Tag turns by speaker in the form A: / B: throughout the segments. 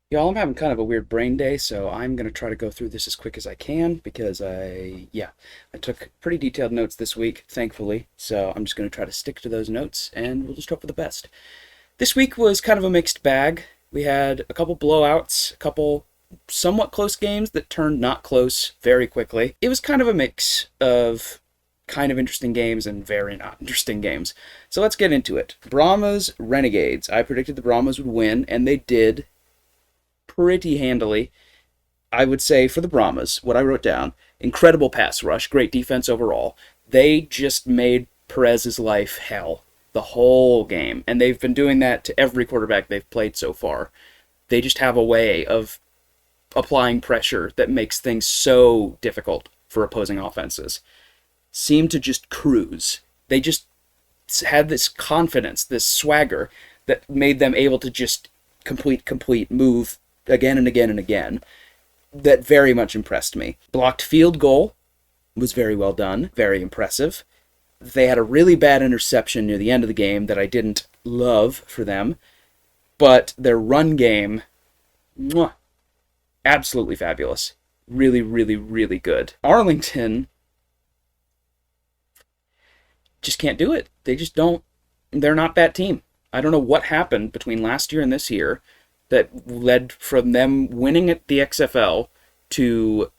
A: Y'all, I'm having kind of a weird brain day, so I'm going to try to go through this as quick as I can because I took pretty detailed notes this week, thankfully. So I'm just going to try to stick to those notes and we'll just hope for the best. This week was kind of a mixed bag. We had a couple blowouts, a couple somewhat close games that turned not close very quickly. It was kind of a mix of kind of interesting games and very not interesting games. So let's get into it. Brahmas Renegades. I predicted the Brahmas would win, and they did pretty handily. I would say for the Brahmas, what I wrote down, incredible pass rush, great defense overall. They just made Perez's life hell the whole game, and they've been doing that to every quarterback they've played so far. They just have a way of applying pressure that makes things so difficult for opposing offenses. Seem to just cruise. They just had this confidence, this swagger that made them able to just complete, move again and again and again. That very much impressed me. Blocked field goal was very well done, very impressive. They had a really bad interception near the end of the game that I didn't love for them, but their run game, mwah, absolutely fabulous. Really, really, really good. Arlington just can't do it. They just don't. They're not that team. I don't know what happened between last year and this year that led from them winning at the XFL to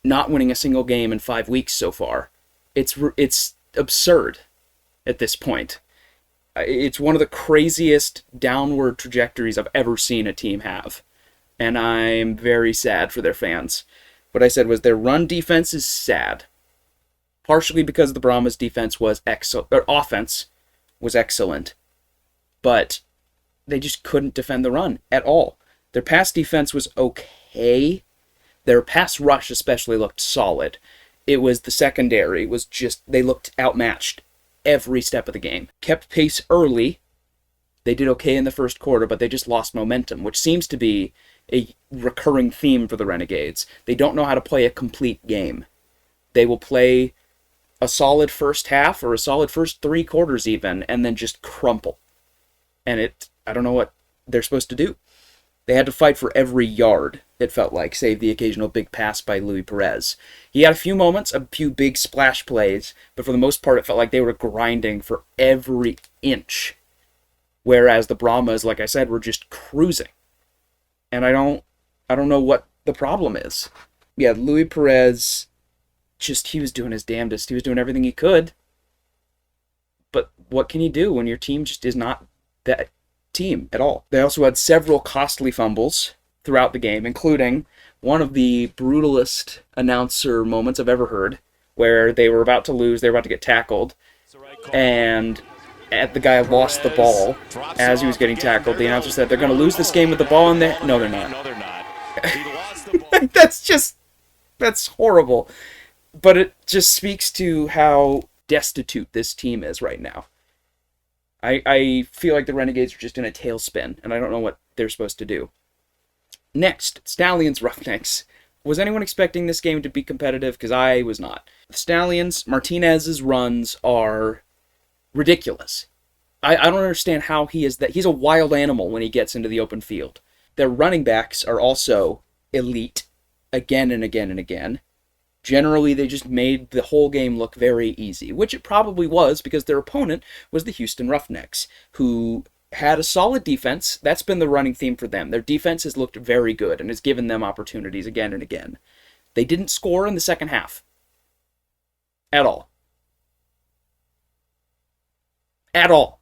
A: not winning a single game in 5 weeks so far. It's absurd at this point. It's one of the craziest downward trajectories I've ever seen a team have, and I'm very sad for their fans. What I said was their run defense is sad, partially because the Brahmas defense was excellent, or offense was excellent, but they just couldn't defend the run at all. Their pass defense was okay. Their pass rush especially looked solid. It was the secondary was just, they looked outmatched every step of the game. Kept pace early. They did okay in the first quarter, but they just lost momentum, which seems to be a recurring theme for the Renegades. They don't know how to play a complete game. They will play a solid first half or a solid first 3 quarters even, and then just crumple. And I don't know what they're supposed to do. They had to fight for every yard, it felt like, save the occasional big pass by Luis Perez. He had a few moments, a few big splash plays, but for the most part it felt like they were grinding for every inch. Whereas the Brahmas, like I said, were just cruising. And I don't know what the problem is. Yeah, Luis Perez, he was doing his damnedest. He was doing everything he could. But what can you do when your team just is not that team at all? They also had several costly fumbles throughout the game, including one of the brutalest announcer moments I've ever heard, where they were about to lose, they were about to get tackled, and the guy lost the ball as he was getting tackled. The announcer said, they're going to lose this game with the ball in there. No, they're not. That's horrible. But it just speaks to how destitute this team is right now. I feel like the Renegades are just in a tailspin, and I don't know what they're supposed to do. Next, Stallions Roughnecks. Was anyone expecting this game to be competitive? Because I was not. The Stallions, Martinez's runs are ridiculous. I don't understand how he is that. He's a wild animal when he gets into the open field. Their running backs are also elite again and again and again. Generally, they just made the whole game look very easy, which it probably was because their opponent was the Houston Roughnecks, who had a solid defense. That's been the running theme for them. Their defense has looked very good and has given them opportunities again and again. They didn't score in the second half. At all. At all.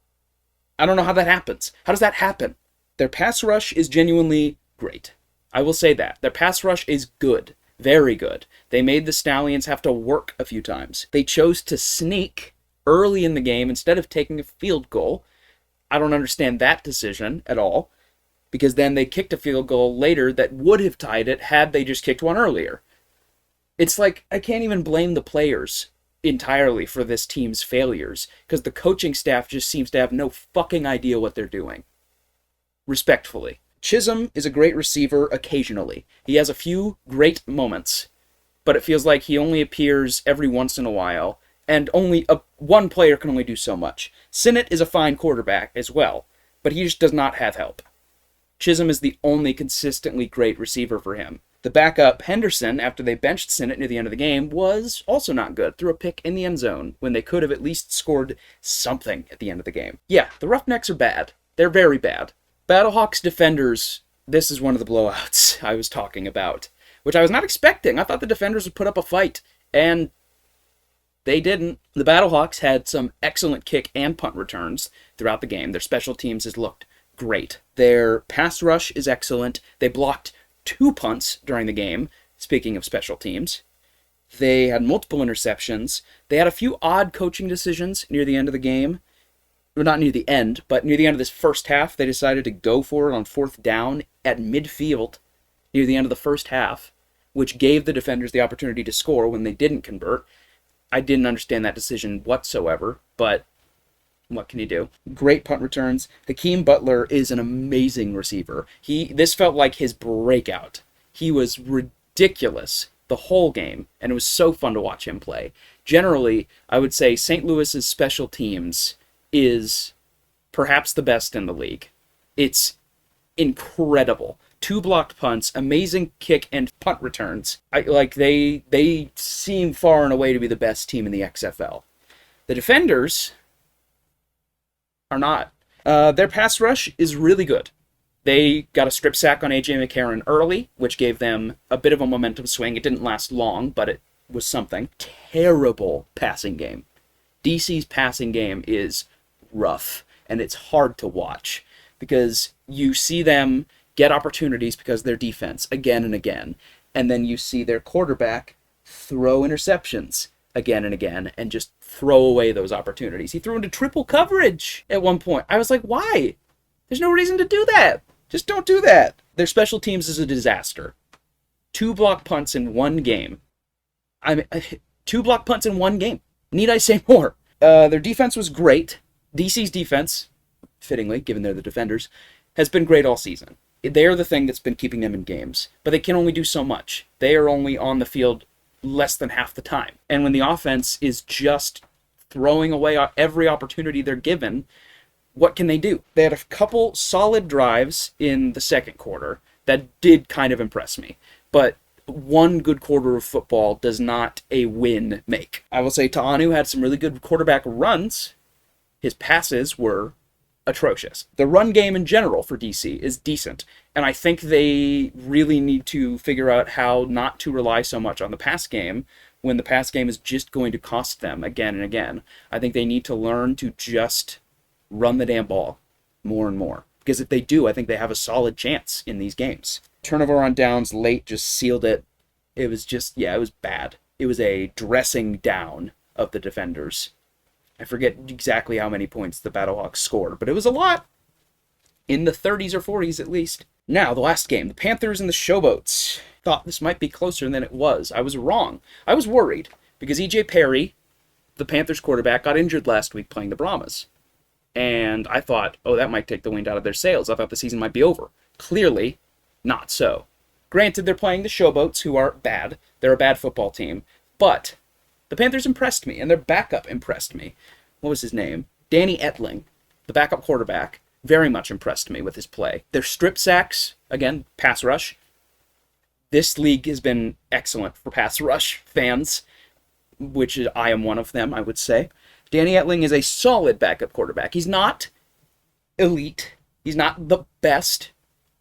A: I don't know how that happens. How does that happen? Their pass rush is genuinely great. I will say that. Their pass rush is good. Very good. They made the Stallions have to work a few times. They chose to sneak early in the game instead of taking a field goal. I don't understand that decision at all, because then they kicked a field goal later that would have tied it had they just kicked one earlier. It's like, I can't even blame the players entirely for this team's failures, because the coaching staff just seems to have no fucking idea what they're doing. Respectfully. Chisholm is a great receiver occasionally. He has a few great moments, but it feels like he only appears every once in a while, and one player can only do so much. Sinnott is a fine quarterback as well, but he just does not have help. Chisholm is the only consistently great receiver for him. The backup, Henderson, after they benched Sinnott near the end of the game, was also not good. Threw a pick in the end zone when they could have at least scored something at the end of the game. Yeah, the Roughnecks are bad. They're very bad. Battlehawks defenders, this is one of the blowouts I was talking about, which I was not expecting. I thought the defenders would put up a fight, and they didn't. The Battlehawks had some excellent kick and punt returns throughout the game. Their special teams has looked great. Their pass rush is excellent. They blocked 2 punts during the game, speaking of special teams. They had multiple interceptions. They had a few odd coaching decisions near the end of the game. Well, not near the end, but near the end of this first half, they decided to go for it on 4th down at midfield near the end of the first half, which gave the defenders the opportunity to score when they didn't convert. I didn't understand that decision whatsoever, but what can you do? Great punt returns. Hakeem Butler is an amazing receiver. This felt like his breakout. He was ridiculous the whole game, and it was so fun to watch him play. Generally, I would say St. Louis's special teams is perhaps the best in the league. It's incredible. 2 blocked punts, amazing kick and punt returns. They seem far and away to be the best team in the XFL. The defenders are not. Their pass rush is really good. They got a strip sack on A.J. McCarron early, which gave them a bit of a momentum swing. It didn't last long, but it was something. Terrible passing game. DC's passing game is rough, and it's hard to watch because you see them get opportunities because of their defense again and again, and then you see their quarterback throw interceptions again and again and just throw away those opportunities. He threw into triple coverage at one point. I was like, why? There's no reason to do that. Just don't do that. Their special teams is a disaster. 2 block punts in one game. 2 block punts in one game. Need I say more? Their defense was great. DC's defense, fittingly, given they're the defenders, has been great all season. They're the thing that's been keeping them in games. But they can only do so much. They are only on the field less than half the time. And when the offense is just throwing away every opportunity they're given, what can they do? They had a couple solid drives in the second quarter that did kind of impress me. But one good quarter of football does not a win make. I will say Ta'anu had some really good quarterback runs. His passes were atrocious. The run game in general for DC is decent, and I think they really need to figure out how not to rely so much on the pass game when the pass game is just going to cost them again and again. I think they need to learn to just run the damn ball more and more, because if they do, I think they have a solid chance in these games. Turnover on downs late just sealed it. It was just, it was bad. It was a dressing down of the defenders. I forget exactly how many points the Battlehawks scored, but it was a lot. In the 30s or 40s at least. Now, the last game, the Panthers and the Showboats. Thought this might be closer than it was. I was wrong. I was worried because E.J. Perry, the Panthers quarterback, got injured last week playing the Brahmas. And I thought, that might take the wind out of their sails. I thought the season might be over. Clearly, not so. Granted, they're playing the Showboats, who are bad. They're a bad football team. But the Panthers impressed me, and their backup impressed me. What was his name? Danny Etling, the backup quarterback, very much impressed me with his play. Their strip sacks, again, pass rush. This league has been excellent for pass rush fans, which I am one of them, I would say. Danny Etling is a solid backup quarterback. He's not elite. He's not the best,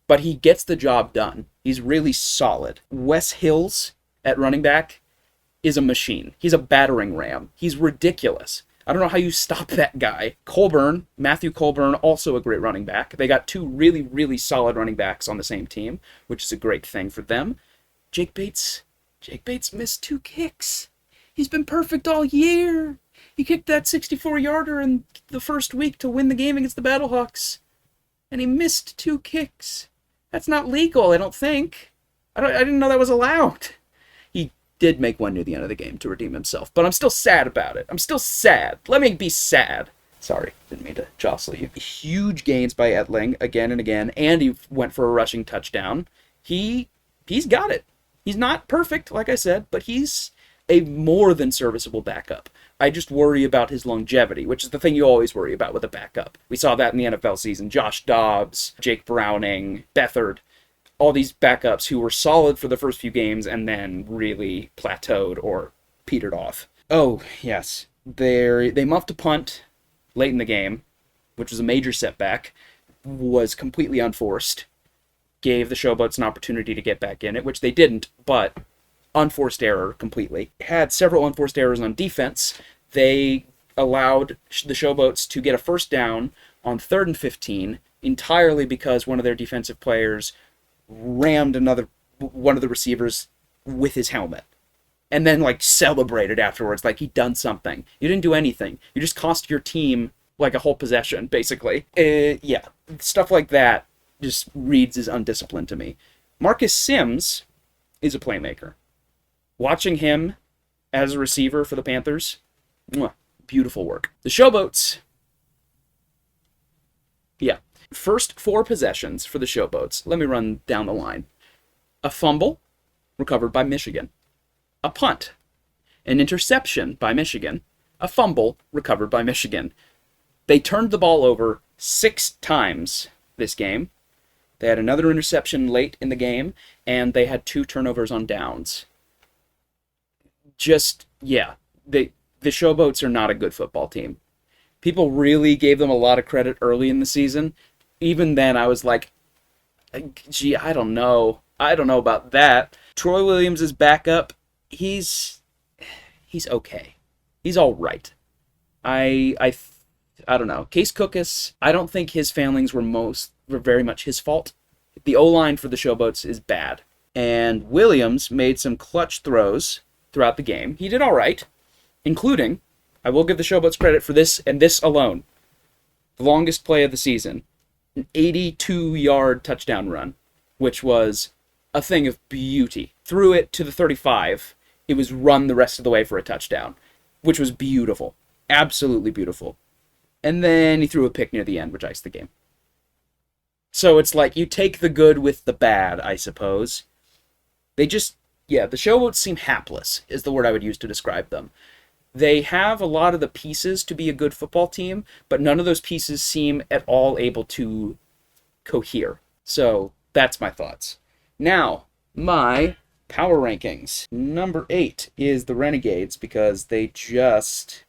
A: but he gets the job done. He's really solid. Wes Hills at running back is a machine. He's a battering ram. He's ridiculous. I don't know how you stop that guy. Colburn, Matthew Colburn, also a great running back. They got 2 really, really solid running backs on the same team, which is a great thing for them. Jake Bates missed 2 kicks. He's been perfect all year. He kicked that 64-yarder in the first week to win the game against the Battlehawks. And he missed 2 kicks. That's not legal, I don't think. I didn't know that was allowed. He did make one near the end of the game to redeem himself, but I'm still sad about it. I'm still sad. Let me be sad. Sorry, didn't mean to jostle you. Huge gains by Etling again and again, and he went for a rushing touchdown. He's got it. He's not perfect, like I said, but a more than serviceable backup. I just worry about his longevity, which is the thing you always worry about with a backup. We saw that in the NFL season. Josh Dobbs, Jake Browning, Beathard, all these backups who were solid for the first few games and then really plateaued or petered off. Oh, yes. They muffed a punt late in the game, which was a major setback, was completely unforced, gave the Showboats an opportunity to get back in it, which they didn't, but unforced error completely. Had several unforced errors on defense. They allowed the Showboats to get a first down on 3rd and 15 entirely because one of their defensive players rammed one of the receivers with his helmet. And then, celebrated afterwards like he'd done something. You didn't do anything. You just cost your team, a whole possession, basically. Yeah. Stuff like that just reads as undisciplined to me. Marcus Sims is a playmaker. Watching him as a receiver for the Panthers, beautiful work. The Showboats, yeah. First 4 possessions for the Showboats. Let me run down the line. A fumble, recovered by Michigan. A punt. An interception by Michigan. A fumble, recovered by Michigan. They turned the ball over 6 times this game. They had another interception late in the game, and they had 2 turnovers on downs. The Showboats are not a good football team. People really gave them a lot of credit early in the season. Even then, I was like, gee, I don't know. I don't know about that. Troy Williams is back up. He's okay. He's all right. I don't know. Case Cookus, I don't think his failings were very much his fault. The O-line for the Showboats is bad. And Williams made some clutch throws throughout the game. He did all right, including, I will give the Showboats credit for this and this alone, the longest play of the season, an 82-yard touchdown run, which was a thing of beauty. Threw it to the 35. It was run the rest of the way for a touchdown, which was beautiful. Absolutely beautiful. And then he threw a pick near the end, which iced the game. So it's like you take the good with the bad, I suppose. The Showboats seem hapless, is the word I would use to describe them. They have a lot of the pieces to be a good football team, but none of those pieces seem at all able to cohere. So that's my thoughts. Now, my power rankings. Number 8 is the Renegades, because they just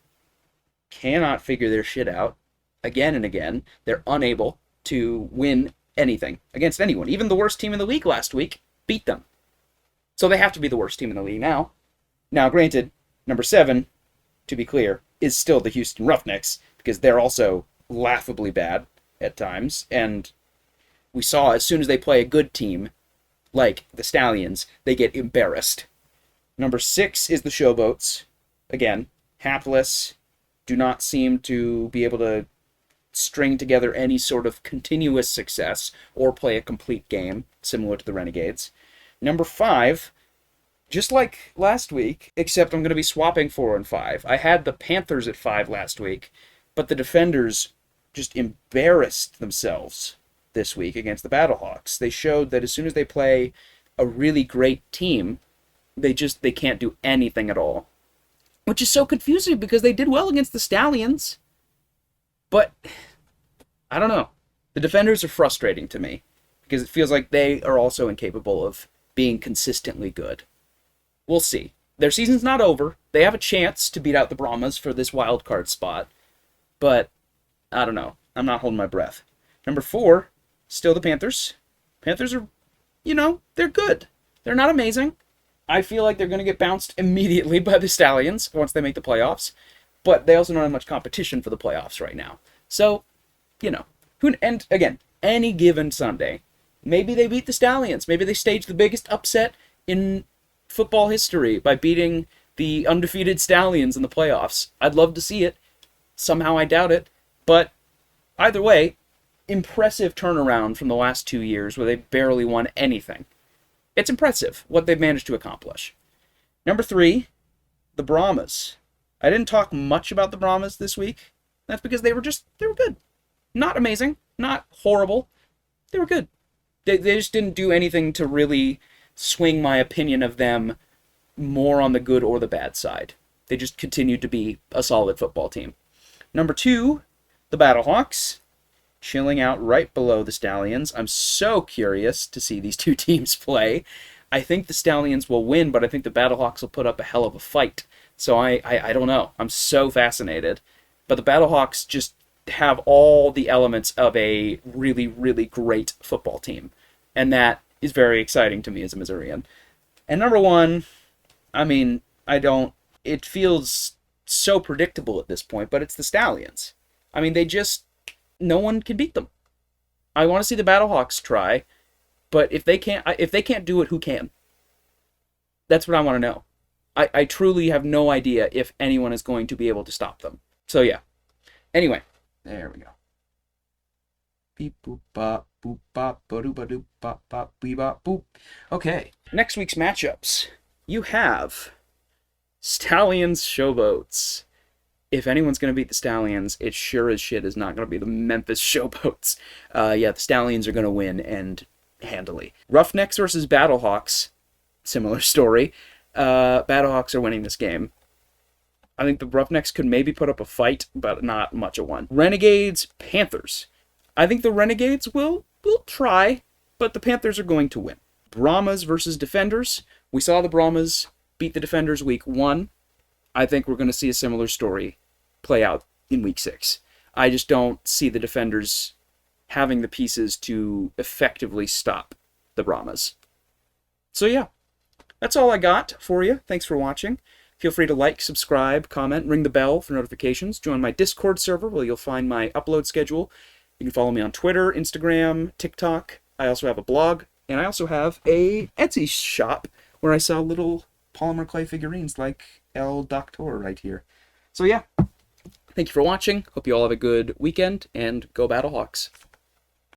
A: cannot figure their shit out again and again. They're unable to win anything against anyone. Even the worst team in the league last week beat them. So they have to be the worst team in the league now. Now, granted, number 7, to be clear, is still the Houston Roughnecks, because they're also laughably bad at times. And we saw as soon as they play a good team, like the Stallions, they get embarrassed. Number 6 is the Showboats. Again, hapless, do not seem to be able to string together any sort of continuous success or play a complete game, similar to the Renegades. Number 5, just like last week, except I'm going to be swapping 4 and 5. I had the Panthers at 5 last week, but the Defenders just embarrassed themselves this week against the Battlehawks. They showed that as soon as they play a really great team, they can't do anything at all. Which is so confusing because they did well against the Stallions. But, I don't know. The Defenders are frustrating to me because it feels like they are also incapable of being consistently good. We'll see. Their season's not over. They have a chance to beat out the Brahmas for this wild card spot. But, I don't know. I'm not holding my breath. Number 4, still the Panthers. Panthers are, they're good. They're not amazing. I feel like they're going to get bounced immediately by the Stallions once they make the playoffs. But they also don't have much competition for the playoffs right now. So, and again, any given Sunday, maybe they beat the Stallions. Maybe they stage the biggest upset in football history by beating the undefeated Stallions in the playoffs. I'd love to see it. Somehow I doubt it. But either way, impressive turnaround from the last 2 years where they barely won anything. It's impressive what they've managed to accomplish. Number 3, the Brahmas. I didn't talk much about the Brahmas this week. That's because they were good. Not amazing, not horrible. They were good. They just didn't do anything to really swing my opinion of them more on the good or the bad side. They just continue to be a solid football team. Number 2, the Battlehawks, chilling out right below the Stallions. I'm so curious to see these two teams play. I think the Stallions will win, but I think the Battlehawks will put up a hell of a fight. So I don't know. I'm so fascinated. But the Battlehawks just have all the elements of a really, really great football team. And that is very exciting to me as a Missourian. And number 1, I mean, it feels so predictable at this point, but it's the Stallions. I mean, no one can beat them. I want to see the Battlehawks try, but if they can't do it, who can? That's what I want to know. I truly have no idea if anyone is going to be able to stop them. So yeah. Anyway, there we go. Beep boop bop boop bop ba doo ba doop bop bop bee bop boop. Okay, next week's matchups. You have Stallions Showboats. If anyone's going to beat the Stallions, it sure as shit is not going to be the Memphis Showboats. The Stallions are going to win, and handily. Roughnecks versus Battlehawks. Similar story. Battlehawks are winning this game. I think the Roughnecks could maybe put up a fight, but not much of one. Renegades, Panthers. I think the Renegades will try, but the Panthers are going to win. Brahmas versus Defenders. We saw the Brahmas beat the Defenders week 1. I think we're going to see a similar story play out in week 6. I just don't see the Defenders having the pieces to effectively stop the Brahmas. So yeah, that's all I got for you. Thanks for watching. Feel free to like, subscribe, comment, ring the bell for notifications. Join my Discord server where you'll find my upload schedule. You can follow me on Twitter, Instagram, TikTok. I also have a blog, and I also have a Etsy shop where I sell little polymer clay figurines like El Doctor right here. So yeah, thank you for watching. Hope you all have a good weekend, and go Battlehawks.